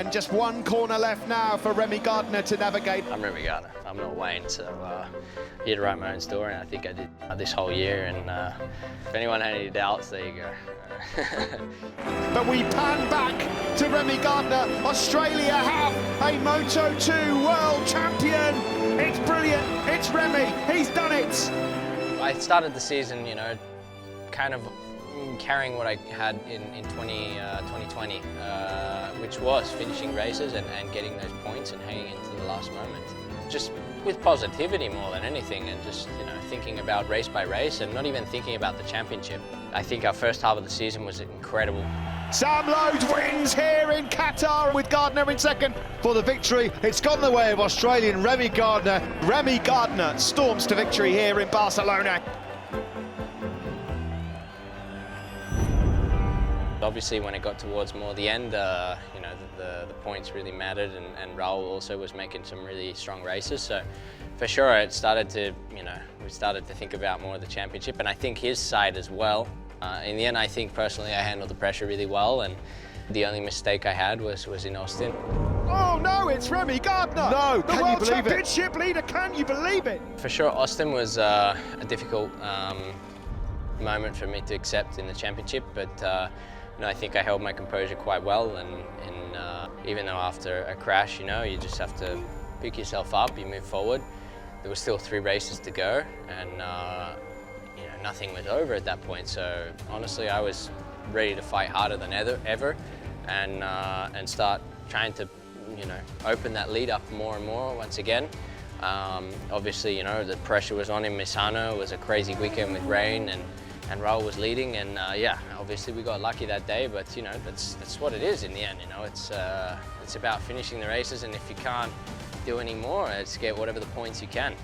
And just one corner left now for Remy Gardner to navigate. I'm Remy Gardner. I'm not Wayne, so here to write my own story, and I think I did this whole year. And if anyone had any doubts, there you go. But we pan back to Remy Gardner. Australia have a Moto2 world champion. It's brilliant. It's Remy. He's done it. I started the season, you know, kind of carrying what I had in 2020, which was finishing races and getting those points and hanging into the last moment. Just with positivity more than anything, and just, you know, thinking about race by race and not even thinking about the championship. I think our first half of the season was incredible. Sam Lodes wins here in Qatar with Gardner in second for the victory. It's gone the way of Australian Remy Gardner. Remy Gardner storms to victory here in Barcelona. Obviously, when it got towards more the end, you know, the points really mattered, and Raul also was making some really strong races. So, for sure, it started to, you know, we started to think about more of the championship, and I think his side as well. In the end, I think personally, I handled the pressure really well, and the only mistake I had was in Austin. Oh no, it's Remy Gardner! No, the World Championship leader, can you believe it? For sure, Austin was a difficult moment for me to accept in the championship, but you know, I think I held my composure quite well, and even though after a crash, you know, you just have to pick yourself up, you move forward. There were still 3 races to go, and you know, nothing was over at that point. So honestly, I was ready to fight harder than ever, and start trying to, you know, open that lead up more and more once again. Obviously, you know, the pressure was on in Misano. It was a crazy weekend with rain, and Raul was leading, and yeah, obviously we got lucky that day, but you know, that's what it is in the end. You know, it's about finishing the races, and if you can't do any more, it's get whatever the points you can.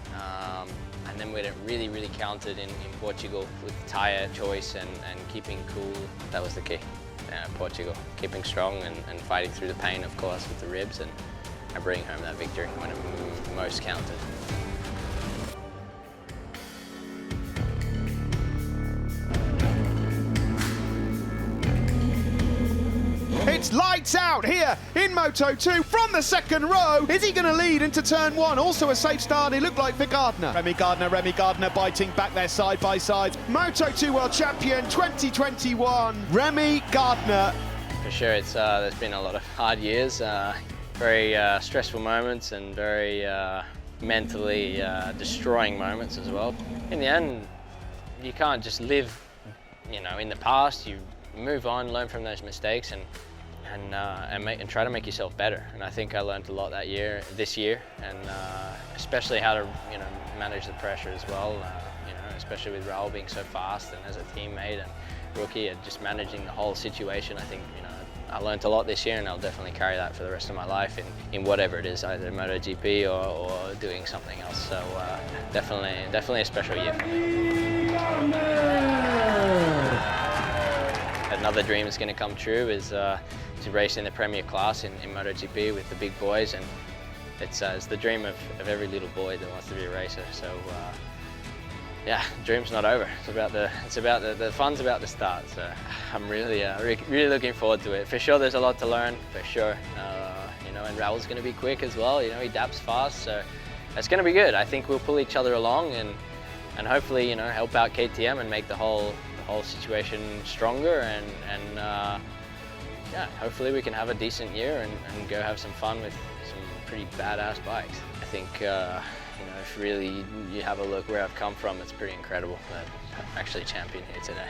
And then when it really counted in Portugal with the tyre choice and keeping cool, that was the key. Portugal, keeping strong and fighting through the pain, of course, with the ribs, and bringing home that victory when it most counted. It's lights out here in Moto2 from the second row. Is he going to lead into turn 1? Also a safe start, it looked like, for Gardner. Remy Gardner biting back there side by side. Moto2 World Champion 2021, Remy Gardner. For sure, it's there's been a lot of hard years, very stressful moments, and very mentally destroying moments as well. In the end, you can't just live, you know, in the past. You move on, learn from those mistakes, and try to make yourself better. And I think I learned a lot this year, and especially how to, you know, manage the pressure as well. You know, especially with Raul being so fast, and as a teammate and rookie, and just managing the whole situation. I think, you know, I learned a lot this year, and I'll definitely carry that for the rest of my life in whatever it is, either MotoGP or doing something else. So definitely a special year for me. Another dream that's going to come true is to race in the Premier class in MotoGP with the big boys, and it's the dream of every little boy that wants to be a racer. So yeah, dream's not over. The fun's about to start. So I'm really looking forward to it. For sure, there's a lot to learn. For sure, you know, and Raul's going to be quick as well. You know, he daps fast, so it's going to be good. I think we'll pull each other along, and hopefully, you know, help out KTM and make the whole situation stronger, and yeah, hopefully we can have a decent year and go have some fun with some pretty badass bikes. I think you know, if really you have a look where I've come from, it's pretty incredible that I'm actually champion here today.